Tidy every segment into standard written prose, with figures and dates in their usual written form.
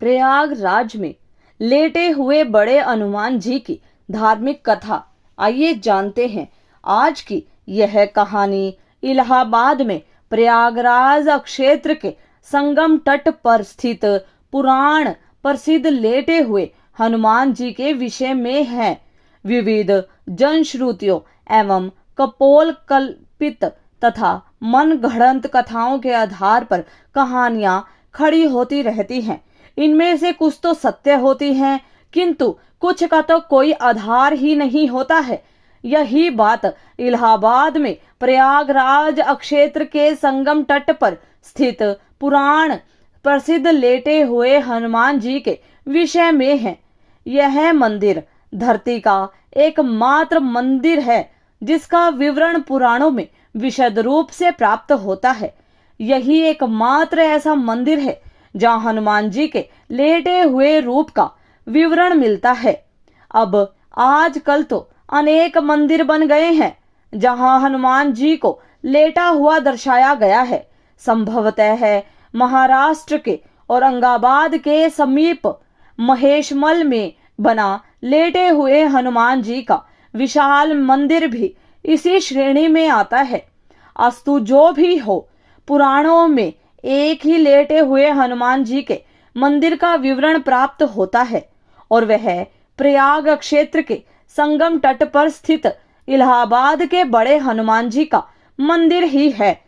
प्रयागराज में लेटे हुए बड़े हनुमान जी की धार्मिक कथा। आइए जानते हैं आज की यह कहानी। इलाहाबाद में प्रयागराज क्षेत्र के संगम तट पर स्थित पुराण प्रसिद्ध लेटे हुए हनुमान जी के विषय में है। विविध जनश्रुतियों एवं कपोल कल्पित तथा मन गढ़ंत कथाओं के आधार पर कहानियां खड़ी होती रहती हैं। इनमें से कुछ तो सत्य होती हैं, किंतु कुछ का तो कोई आधार ही नहीं होता है। यही बात इलाहाबाद में प्रयागराज क्षेत्र के संगम तट पर स्थित पुराण प्रसिद्ध लेटे हुए हनुमान जी के विषय में है। यह मंदिर धरती का एकमात्र मंदिर है जिसका विवरण पुराणों में विशद रूप से प्राप्त होता है। यही एकमात्र ऐसा मंदिर है जहां हनुमान जी के लेटे हुए रूप का विवरण मिलता है। अब आजकल तो अनेक मंदिर बन गए हैं जहां हनुमान जी को लेटा हुआ दर्शाया गया है। संभवतः है महाराष्ट्र के औरंगाबाद के समीप महेशमल में बना लेटे हुए हनुमान जी का विशाल मंदिर भी इसी श्रेणी में आता है। अस्तु जो भी हो, पुराणों में एक ही लेटे हुए हनुमान जी के मंदिर का विवरण प्राप्त होता है और वह प्रयाग क्षेत्र के संगम तट पर स्थित इलाहाबाद के बड़े हनुमान जी का मंदिर ही है।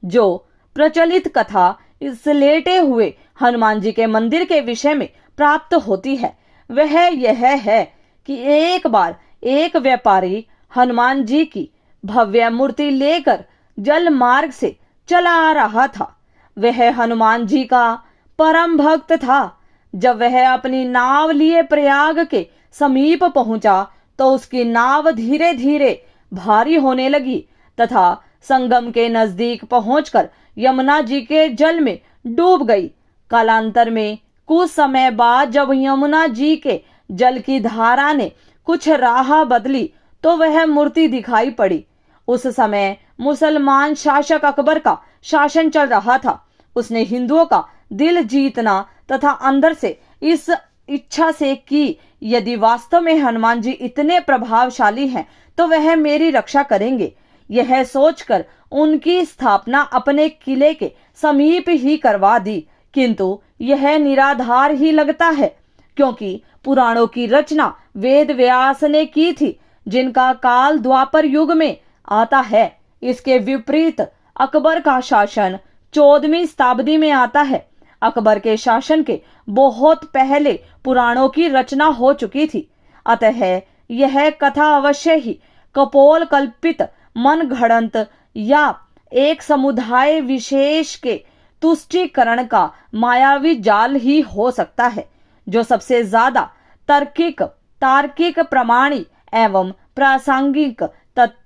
जो प्रचलित कथा इस लेटे हुए हनुमान जी के मंदिर के विषय में प्राप्त होती है वह यह है कि एक बार एक व्यापारी हनुमान जी की भव्य मूर्ति लेकर जल मार्ग से चला आ रहा था। वह हनुमान जी का परम भक्त था। जब वह अपनी नाव लिए प्रयाग के समीप पहुंचा तो उसकी नाव धीरे धीरे भारी होने लगी तथा संगम के नजदीक पहुंचकर यमुना जी के जल में डूब गई। कालांतर में कुछ समय बाद जब यमुना जी के जल की धारा ने कुछ राह बदली तो वह मूर्ति दिखाई पड़ी। उस समय मुसलमान शासक अकबर का शासन चल रहा था। उसने हिंदुओं का दिल जीतना तथा अंदर से इस इच्छा से कि यदि वास्तव में हनुमान जी इतने प्रभावशाली हैं तो वह मेरी रक्षा करेंगे। यह सोचकर उनकी स्थापना अपने किले के समीप ही करवा दी, किंतु यह निराधार ही लगता है क्योंकि पुराणों की रचना वेद व्यास ने की थी जिनका काल द्वापर युग में आता है। इसके विपरीत अकबर का शासन 14वीं शताब्दी में आता है। अकबर के शासन के बहुत पहले पुराणों की रचना हो चुकी थी, अतः यह कथा अवश्य ही कपोल कल्पित मन घड़ंत या एक समुदाय विशेष के तुष्टीकरण का मायावी जाल ही हो सकता है। जो सबसे ज्यादा तार्किक प्रमाणी एवं प्रासंगिक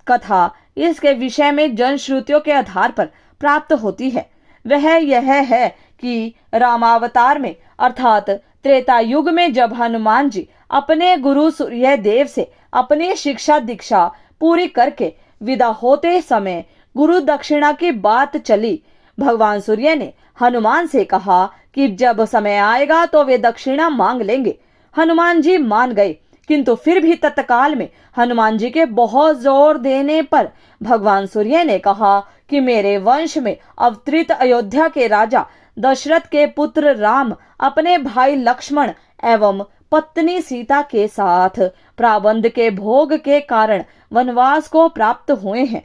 कथा इसके विषय में जनश्रुतियों के आधार पर प्राप्त होती है वह यह है कि रामावतार में अर्थात त्रेता युग में जब हनुमान जी अपने गुरु सूर्य देव से अपनी शिक्षा दीक्षा पूरी करके विदा होते समय गुरु दक्षिणा की बात चली। भगवान सूर्य ने हनुमान से कहा कि जब समय आएगा तो वे दक्षिणा मांग लेंगे। हनुमान जी मान गए, किंतु फिर भी तत्काल में हनुमान जी के बहुत जोर देने पर भगवान सूर्य ने कहा कि मेरे वंश में अवतरित अयोध्या के राजा दशरथ के पुत्र राम अपने भाई लक्ष्मण एवं पत्नी सीता के साथ प्राबंध के भोग के कारण वनवास को प्राप्त हुए हैं।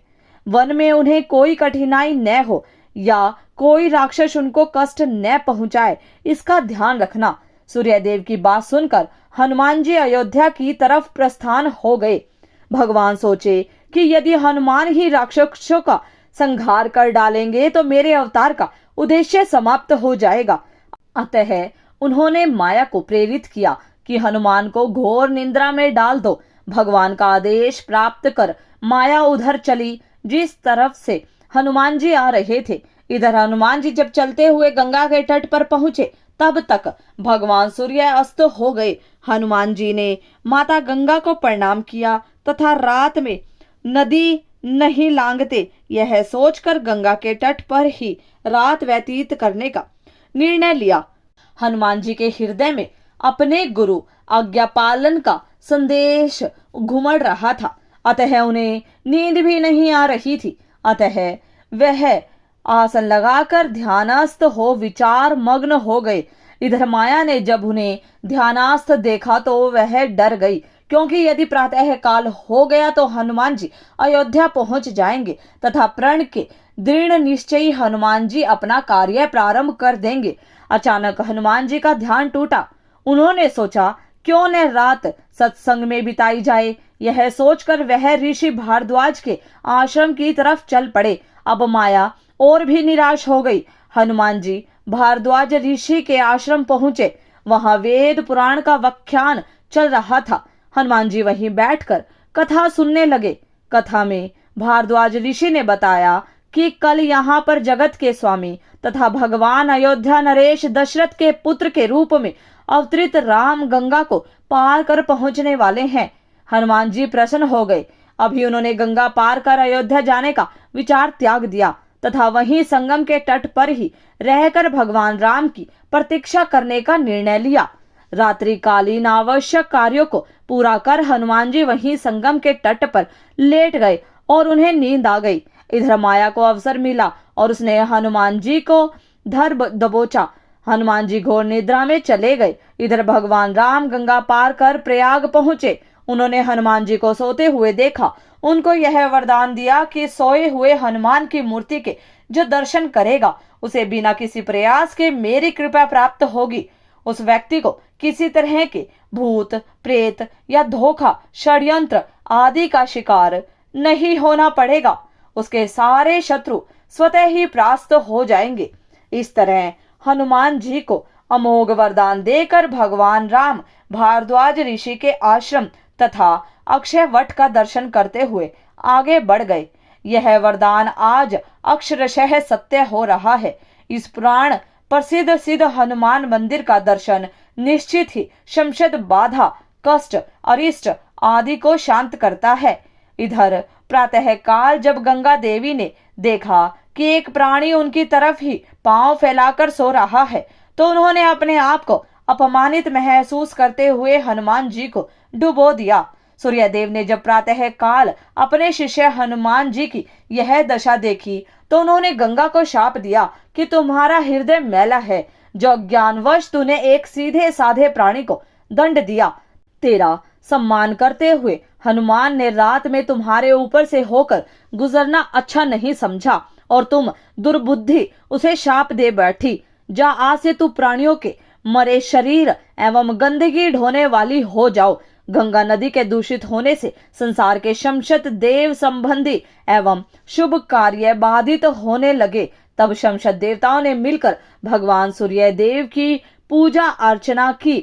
वन में उन्हें कोई कठिनाई न हो या कोई राक्षस उनको कष्ट न पहुंचाए, इसका ध्यान रखना। सूर्यदेव की बात सुनकर हनुमान जी अयोध्या की तरफ प्रस्थान हो गए। भगवान सोचे कि यदि हनुमान ही राक्षसों का संहार कर डालेंगे तो मेरे अवतार का उद्देश्य समाप्त हो जाएगा। अतः उन्होंने माया को प्रेरित किया कि हनुमान को घोर निद्रा में डाल दो। भगवान का आदेश प्राप्त कर माया उधर चली जिस तरफ से हनुमान जी आ रहे थे। इधर हनुमान जी जब चलते हुए गंगा के तट पर पहुंचे तब तक भगवान सूर्य अस्त हो गए। हनुमान जी ने माता गंगा को प्रणाम किया तथा रात में नदी नहीं लांघते यह सोचकर गंगा के तट पर ही रात व्यतीत करने का निर्णय लिया। हनुमान जी के हृदय में अपने गुरु आज्ञा पालन का संदेश घुमड़ रहा था, अतः उन्हें नींद भी नहीं आ रही थी। अतः वह आसन लगाकर ध्यानस्थ हो विचार मग्न हो गए। इधर माया ने जब उन्हें ध्यानस्थ देखा तो वह डर गई, क्योंकि यदि प्रातः काल हो गया तो हनुमान जी अयोध्या पहुंच जाएंगे तथा प्रण के दृढ़ निश्चयी हनुमान जी अपना कार्य प्रारंभ कर देंगे। अचानक हनुमान जी का ध्यान टूटा। उन्होंने सोचा, क्यों न रात सत्संग में बिताई जाए। यह सोचकर वह ऋषि भारद्वाज के आश्रम की तरफ चल पड़े। अब माया और भी निराश हो गई। हनुमान जी भारद्वाज ऋषि के आश्रम पहुंचे। वहां वेद पुराण का व्याख्यान चल रहा था। हनुमान जी वहीं बैठकर कथा सुनने लगे। कथा में भारद्वाज ऋषि ने बताया कि कल यहाँ पर जगत के स्वामी तथा भगवान अयोध्या नरेश दशरथ के पुत्र के रूप में अवतरित राम गंगा को पार कर पहुंचने वाले हैं। हनुमान जी प्रसन्न हो गए। अभी उन्होंने गंगा पार कर अयोध्या जाने का विचार त्याग दिया तथा वहीं संगम के तट पर ही रहकर भगवान राम की प्रतीक्षा करने का निर्णय लिया। रात्रिकालीन आवश्यक कार्यों को पूरा कर हनुमान जी वहीं संगम के तट पर लेट गए और उन्हें नींद आ गई। इधर माया को अवसर मिला और उसने हनुमान जी को धर दबोचा। हनुमान जी घोर निद्रा में चले गए। इधर भगवान राम गंगा पार कर प्रयाग पहुंचे। उन्होंने हनुमान जी को सोते हुए देखा। उनको यह वरदान दिया कि सोए हुए हनुमान की मूर्ति के जो दर्शन करेगा उसे बिना किसी प्रयास के मेरी कृपा प्राप्त होगी। उस व्यक्ति को किसी तरह के भूत प्रेत या धोखा षड्यंत्र आदि का शिकार नहीं होना पड़ेगा। उसके सारे शत्रु स्वतः ही परास्त हो जाएंगे। इस तरह हनुमान जी को अमोघ वरदान देकर भगवान राम भारद्वाज ऋषि के आश्रम तथा अक्षय वट का दर्शन करते हुए आगे बढ़ गए। यह वरदान आज अक्षरशः सत्य हो रहा है। इस पुराण प्रसिद्ध सिद्ध हनुमान मंदिर का दर्शन निश्चित ही शमशद बाधा कष्ट अरिष्ट आदि को शांत करता है। इधर प्रातः काल जब गंगा देवी ने देखा कि एक प्राणी उनकी तरफ ही पांव फैलाकर सो रहा है तो उन्होंने अपने आप को अपमानित महसूस करते हुए हनुमान जी को डुबो दिया। सूर्यदेव ने जब प्रातः काल अपने शिष्य हनुमान जी की यह दशा देखी तो उन्होंने गंगा को शाप दिया कि तुम्हारा हृदय मैला है, जो ज्ञानवश तूने एक सीधे साधे प्राणी को दंड दिया। तेरा सम्मान करते हुए हनुमान ने रात में तुम्हारे ऊपर से होकर गुजरना अच्छा नहीं समझा और तुम दुर्बुद्धि उसे शाप दे बैठी। जा आज से तू प्राणियों के मरे शरीर एवं गंदगी ढोने वाली हो जाओ। गंगा नदी के दूषित होने से संसार के शमशद देव संबंधी एवं शुभ कार्य बाधित होने लगे। तब शमशद देवताओं ने मिलकर भगवान सूर्य देव की पूजा अर्चना की।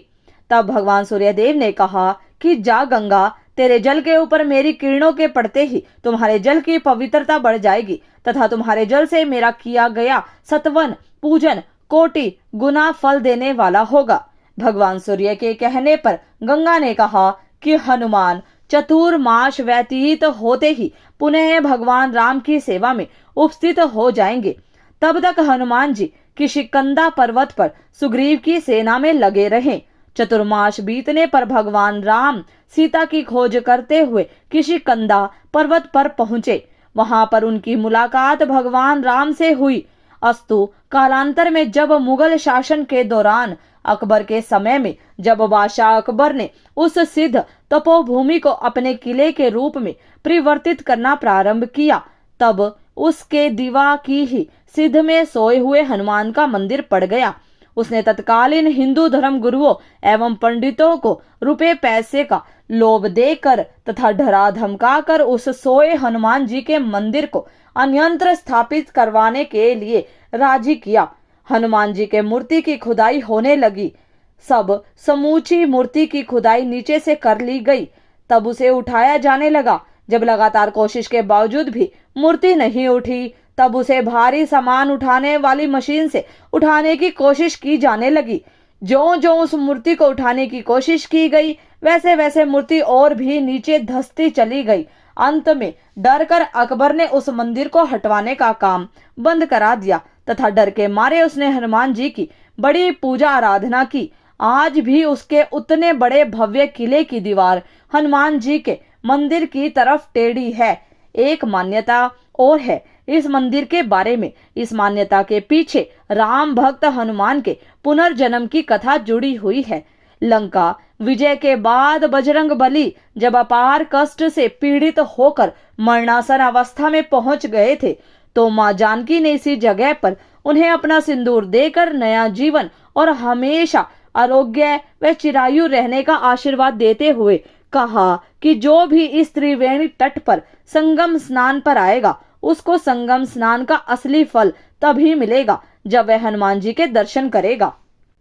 तब भगवान सूर्य देव ने कहा कि जा गंगा, तेरे जल के ऊपर मेरी किरणों के पड़ते ही तुम्हारे जल की पवित्रता बढ़ जाएगी तथा तुम्हारे जल से मेरा किया गया सतवन पूजन कोटि गुना फल देने वाला होगा। भगवान सूर्य के कहने पर गंगा ने कहा कि हनुमान चतुर्मास व्यतीत होते ही पुनः भगवान राम की सेवा में उपस्थित हो जाएंगे। तब तक हनुमान जी किष्किंधा पर्वत पर सुग्रीव की सेना में लगे रहे। चतुर्मास बीतने पर भगवान राम सीता की खोज करते हुए किष्किंधा पर्वत पर पहुंचे। वहां पर उनकी मुलाकात भगवान राम से हुई। अस्तु कालांतर में जब मुगल शासन के दौरान अकबर के समय में जब बादशाह अकबर ने उस सिद्ध तपोभूमि को अपने किले के रूप में परिवर्तित करना प्रारंभ किया, तब उसके दीवा की ही सिद्ध में सोए हुए हनुमान का मंदिर पड़ गया। उसने तत्कालीन हिंदू धर्म गुरुओं एवं पंडितों को रुपए पैसे का लोभ देकर तथा डरा धमका कर उस सोए हनुमान जी के मंदिर को अन्यंत्र स्थापित करवाने के लिए राजी किया। हनुमान जी के मूर्ति की खुदाई होने लगी। सब समूची मूर्ति की खुदाई नीचे से कर ली गई। तब उसे उठाया जाने लगा। जब लगातार कोशिश के बावजूद भी मूर्ति नहीं उठी, तब उसे भारी सामान उठाने वाली मशीन से उठाने की कोशिश की जाने लगी। जो जो उस मूर्ति को उठाने की कोशिश की गई, वैसे वैसे मूर्ति और भी नीचे धंसती चली गई। अंत में डरकर अकबर ने उस मंदिर को हटवाने का काम बंद करा दिया तथा डर के मारे उसने हनुमान जी की बड़ी पूजा आराधना की। आज भी उसके उतने बड़े भव्य किले की दीवार हनुमान जी के मंदिर की तरफ टेढ़ी है। एक मान्यता और है इस मंदिर के बारे में। इस मान्यता के पीछे राम भक्त हनुमान के पुनर्जन्म की कथा जुड़ी हुई है। लंका विजय के बाद बजरंग बली जब अपार कष्ट से पीड़ित होकर मरणासन अवस्था में पहुंच गए थे, तो मां जानकी ने इसी जगह पर उन्हें अपना सिंदूर देकर नया जीवन और हमेशा आरोग्य व चिरायु रहने का आशीर्वाद देते हुए कहा कि जो भी इस त्रिवेणी तट पर संगम स्नान पर आएगा, उसको संगम स्नान का असली फल तभी मिलेगा जब वह हनुमान जी के दर्शन करेगा।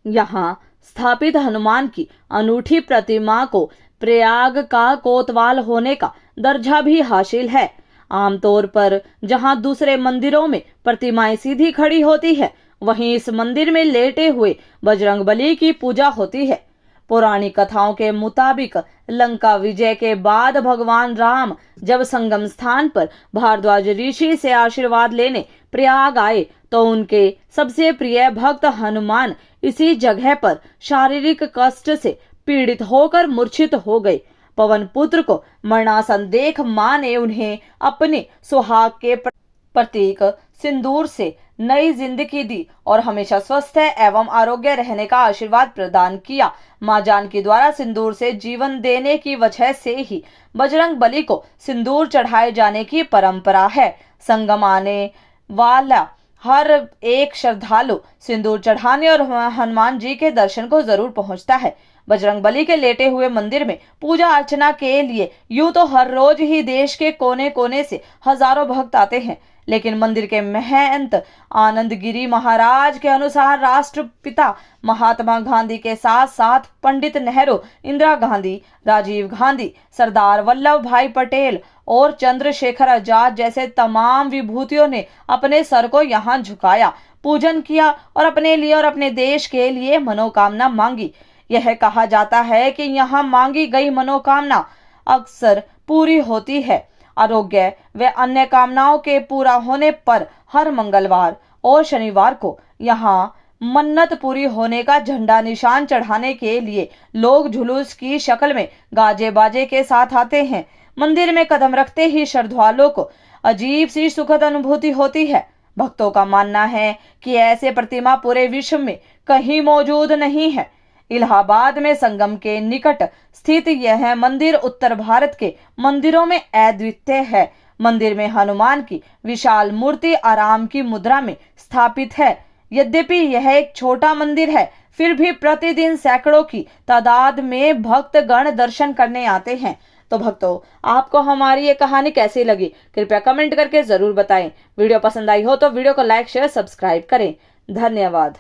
यहाँ स्थापित हनुमान की अनूठी प्रतिमा को प्रयाग का कोतवाल होने का दर्जा भी हासिल है। आमतौर पर जहां दूसरे मंदिरों में प्रतिमाएं सीधी खड़ी होती है, वहीं इस मंदिर में लेटे हुए बजरंगबली की पूजा होती है। पौराणिक कथाओं के मुताबिक लंका विजय के बाद भगवान राम जब संगम स्थान पर भारद्वाज ऋषि से आशीर्वाद लेने प्रयाग आए, तो उनके सबसे प्रिय भक्त हनुमान इसी जगह पर शारीरिक कष्ट से पीड़ित होकर मूर्छित हो गए। पवन पुत्र को मरणासन देख मां ने उन्हें अपने सुहाग के प्रतीक सिंदूर से नई जिंदगी दी और हमेशा स्वस्थ एवं आरोग्य रहने का आशीर्वाद प्रदान किया। मां जानकी द्वारा सिंदूर से जीवन देने की वजह से ही बजरंग बली को सिंदूर चढ़ाए जाने की परंपरा है। संगम आने वाला हर एक श्रद्धालु सिंदूर चढ़ाने और हनुमान जी के दर्शन को जरूर पहुंचता है। बजरंग बली के लेटे हुए मंदिर में पूजा अर्चना के लिए यूं तो हर रोज ही देश के कोने कोने से हजारों भक्त आते हैं, लेकिन मंदिर के महंत आनंद गिरी महाराज के अनुसार राष्ट्रपिता महात्मा गांधी के साथ साथ पंडित नेहरू, इंदिरा गांधी, राजीव गांधी, सरदार वल्लभ भाई पटेल और चंद्रशेखर आजाद जैसे तमाम विभूतियों ने अपने सर को यहाँ झुकाया, पूजन किया और अपने लिए और अपने देश के लिए मनोकामना मांगी। यह कहा जाता है कि यहाँ मांगी गई मनोकामना अक्सर पूरी होती है। आरोग्य व अन्य कामनाओं के पूरा होने पर हर मंगलवार और शनिवार को यहाँ मन्नत पूरी होने का झंडा निशान चढ़ाने के लिए लोग जुलूस की शक्ल में गाजे बाजे के साथ आते हैं। मंदिर में कदम रखते ही श्रद्धालुओं को अजीब सी सुखद अनुभूति होती है। भक्तों का मानना है कि ऐसे प्रतिमा पूरे विश्व में कहीं मौजूद नहीं है। इलाहाबाद में संगम के निकट स्थित यह मंदिर उत्तर भारत के मंदिरों में अद्वितीय है। मंदिर में हनुमान की विशाल मूर्ति आराम की मुद्रा में स्थापित है। यद्यपि यह एक छोटा मंदिर है, फिर भी प्रतिदिन सैकड़ों की तादाद में भक्तगण दर्शन करने आते हैं। तो भक्तों, आपको हमारी ये कहानी कैसी लगी, कृपया कमेंट करके जरूर बताएं। वीडियो पसंद आई हो तो वीडियो को लाइक, शेयर, सब्सक्राइब करें। धन्यवाद।